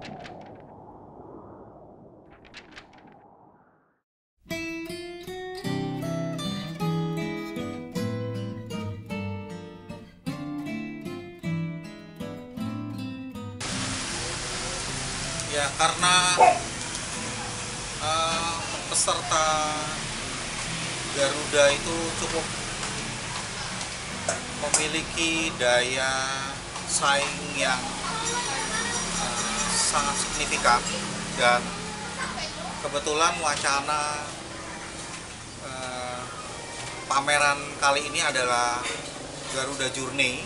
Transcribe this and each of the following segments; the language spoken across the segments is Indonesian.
Ya, karena peserta Garuda itu cukup memiliki daya saing yang sangat signifikan, dan kebetulan wacana pameran kali ini adalah Garuda Journey.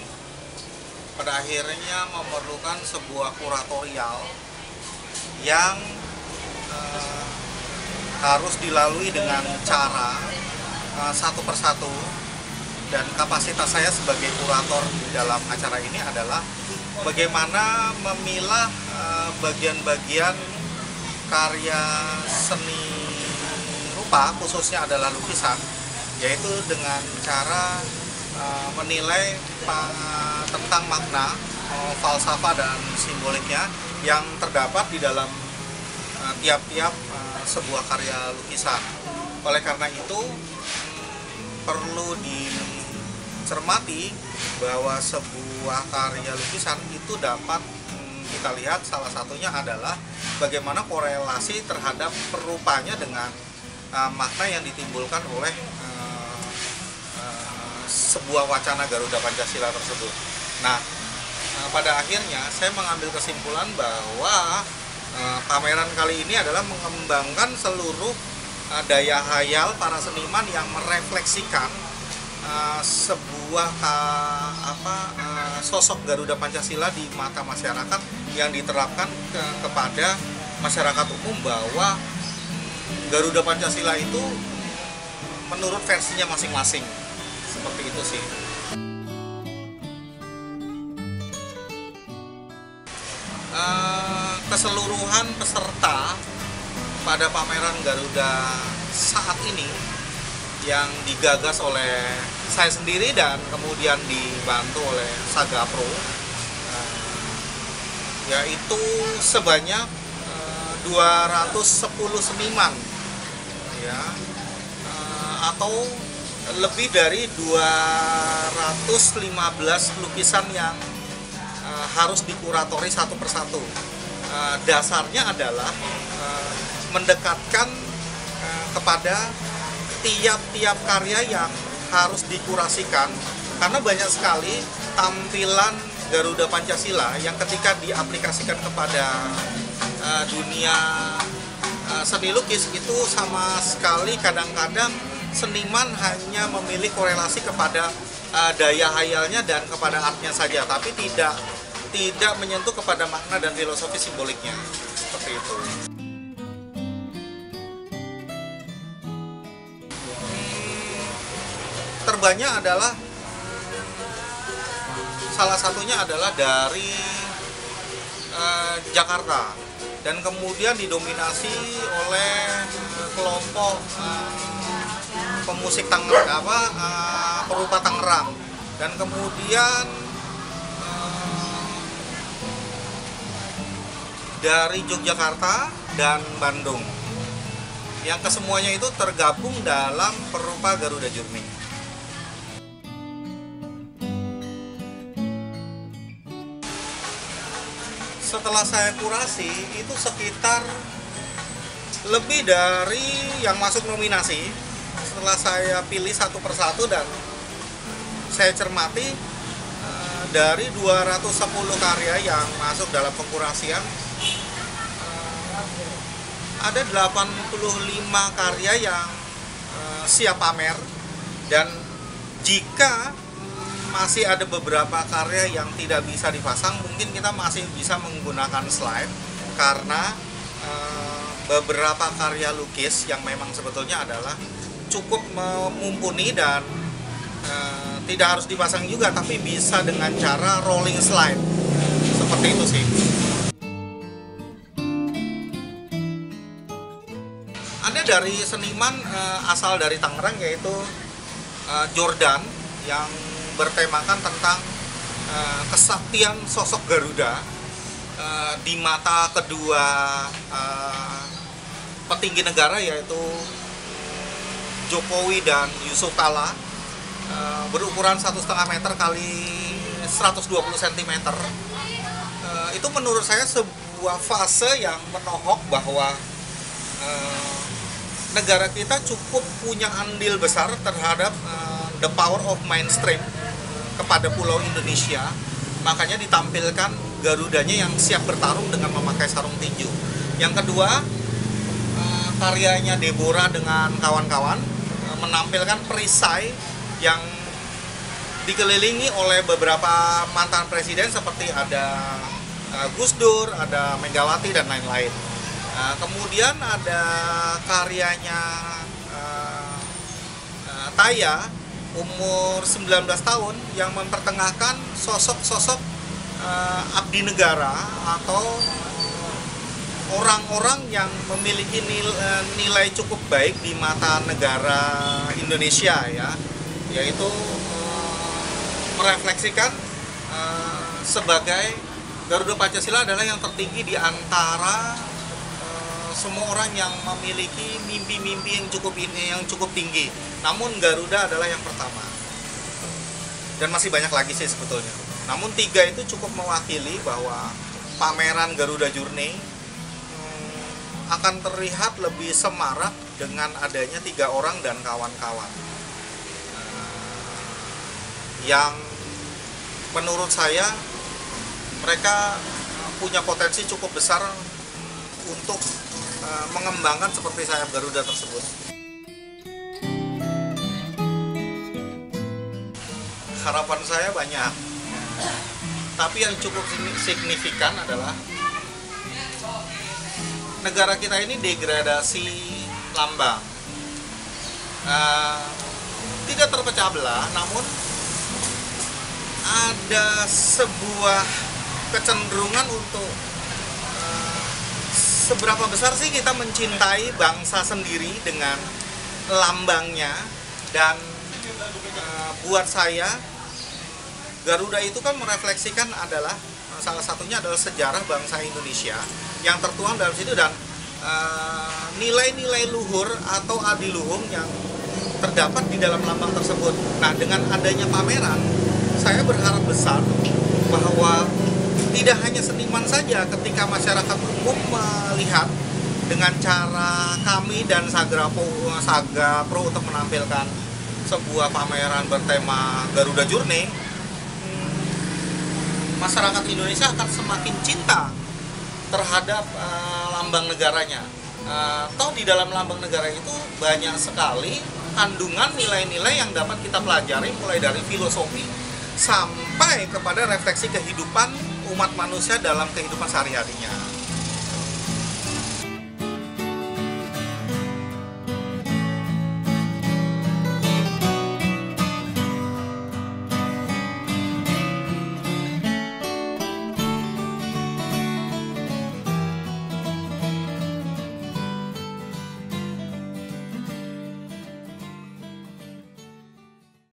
Pada akhirnya memerlukan sebuah kuratorial yang harus dilalui dengan cara satu persatu, dan kapasitas saya sebagai kurator di dalam acara ini adalah bagaimana memilah bagian-bagian karya seni rupa, khususnya adalah lukisan, yaitu dengan cara menilai tentang makna, falsafah dan simboliknya yang terdapat di dalam tiap-tiap sebuah karya lukisan. Oleh karena itu perlu dicermati bahwa sebuah karya lukisan itu dapat kita lihat salah satunya adalah bagaimana korelasi terhadap perupanya dengan makna yang ditimbulkan oleh sebuah wacana Garuda Pancasila tersebut. Nah, pada akhirnya saya mengambil kesimpulan bahwa pameran kali ini adalah mengembangkan seluruh daya hayal para seniman yang merefleksikan sebuah sosok Garuda Pancasila di mata masyarakat yang diterapkan kepada masyarakat umum, bahwa Garuda Pancasila itu menurut versinya masing-masing. Seperti itu sih. Keseluruhan peserta pada pameran Garuda saat ini yang digagas oleh saya sendiri dan kemudian dibantu oleh Sagapro, yaitu sebanyak 210 seniman, ya, atau lebih dari 215 lukisan yang harus dikuratori satu persatu. Dasarnya adalah mendekatkan kepada tiap-tiap karya yang harus dikurasikan, karena banyak sekali tampilan Garuda Pancasila yang ketika diaplikasikan kepada dunia seni lukis itu sama sekali kadang-kadang seniman hanya memilih korelasi kepada daya hayalnya dan kepada artnya saja, tapi tidak menyentuh kepada makna dan filosofi simboliknya. Seperti itu. Terbanyak adalah salah satunya adalah dari Jakarta, dan kemudian didominasi oleh kelompok pemusik Tangerang, perupa Tangerang, dan kemudian dari Yogyakarta dan Bandung, yang kesemuanya itu tergabung dalam perupa Garuda Journey. Setelah saya kurasi itu sekitar lebih dari yang masuk nominasi. Setelah saya pilih satu persatu dan saya cermati, dari 210 karya yang masuk dalam pengkurasian, ada 85 karya yang siap pamer, dan jika masih ada beberapa karya yang tidak bisa dipasang, mungkin kita masih bisa menggunakan slide, karena beberapa karya lukis yang memang sebetulnya adalah cukup mumpuni dan tidak harus dipasang juga, tapi bisa dengan cara rolling slide. Seperti itu sih. Ada dari seniman asal dari Tangerang, yaitu Jordan, yang bertemakan tentang kesaktian sosok Garuda. di mata kedua petinggi negara, yaitu Jokowi dan Yusuf Kala, berukuran 1,5 meter kali 120 cm. Itu menurut saya sebuah fase yang menohok bahwa negara kita cukup punya andil besar terhadap the power of mainstream kepada pulau Indonesia. Makanya ditampilkan Garudanya yang siap bertarung dengan memakai sarung tinju. Yang kedua, karyanya Deborah dengan kawan-kawan menampilkan perisai yang dikelilingi oleh beberapa mantan presiden seperti ada Gus Dur, ada Megawati, dan lain-lain. Kemudian ada karyanya Taya, umur 19 tahun, yang mempertengahkan sosok-sosok abdi negara atau orang-orang yang memiliki nilai cukup baik di mata negara Indonesia, ya, yaitu merefleksikan sebagai Garuda Pancasila adalah yang tertinggi di antara semua orang yang memiliki mimpi-mimpi yang cukup tinggi. Namun Garuda adalah yang pertama. Dan masih banyak lagi sih sebetulnya. Namun 3 itu cukup mewakili bahwa pameran Garuda Journey akan terlihat lebih semarak dengan adanya 3 orang dan kawan-kawan. Yang menurut saya mereka punya potensi cukup besar untuk mengembangkan seperti sayap Garuda tersebut. Harapan saya banyak, tapi yang cukup signifikan adalah negara kita ini degradasi lambang, tidak terpecah belah, namun ada sebuah kecenderungan untuk seberapa besar sih kita mencintai bangsa sendiri dengan lambangnya. Dan buat saya Garuda itu kan merefleksikan adalah salah satunya adalah sejarah bangsa Indonesia yang tertuang dalam situ, dan nilai-nilai luhur atau adiluhung yang terdapat di dalam lambang tersebut. Nah, dengan adanya pameran, saya berharap besar bahwa tidak hanya seniman saja, ketika masyarakat umum melihat dengan cara kami dan Saga Pro untuk menampilkan sebuah pameran bertema Garuda Journey, masyarakat Indonesia akan semakin cinta terhadap lambang negaranya. Toh di dalam lambang negara itu banyak sekali kandungan nilai-nilai yang dapat kita pelajari, mulai dari filosofi sampai kepada refleksi kehidupan umat manusia dalam kehidupan sehari-harinya.